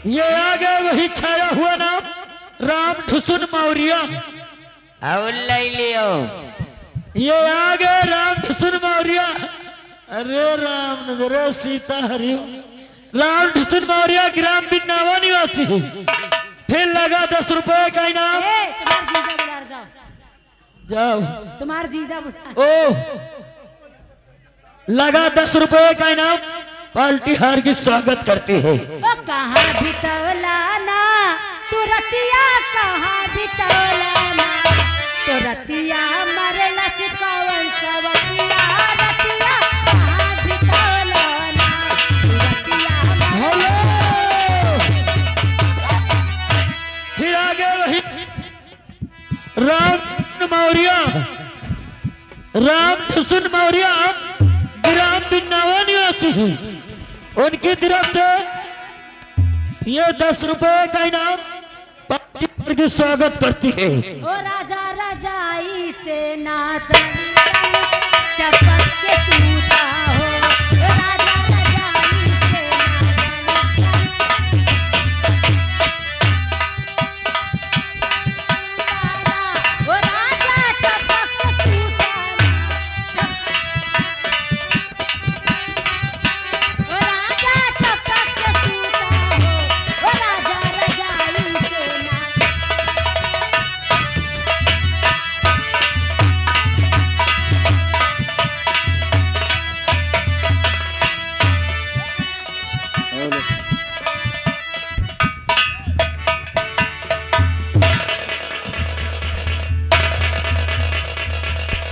ये आगे वही छाया हुआ नाम राम ठुसुन मौर्य। और ले लियो। ये आगे राम ठुसुन मौर्य। अरे राम नजर सीता हरिओ। राम ठुसुन मौर्य ग्राम बिन्नावा निवासी। फिर लगा 10 रुपए का इनाम। जाओ तुम्हारा जीजा बुला। ओ लगा 10 रुपए का इनाम। पार्टी हार की स्वागत करती है। ओ कहाँ बितौलाना तू रतिया, कहाँ बितौलाना तू रतिया, मरे लस कौन सवतिया, रतिया कहाँ बितौलाना तू रतिया हेलो फिर आगे वही राम मौर्य राम ठुसुन मौर्य ग्राम बिन्नावा निवासी। उनकी तरफ से ये 10 रुपए का इनाम पार्टी हार की स्वागत करती है। ओ राजा रजाई से नाचा चपक के टूटा हो। ओ राजा रजाई से नाचा, ओ राजा चपक के टूटा, ओ राजा चपक के टूटा हो। ओ राजा रजाई से नाचा।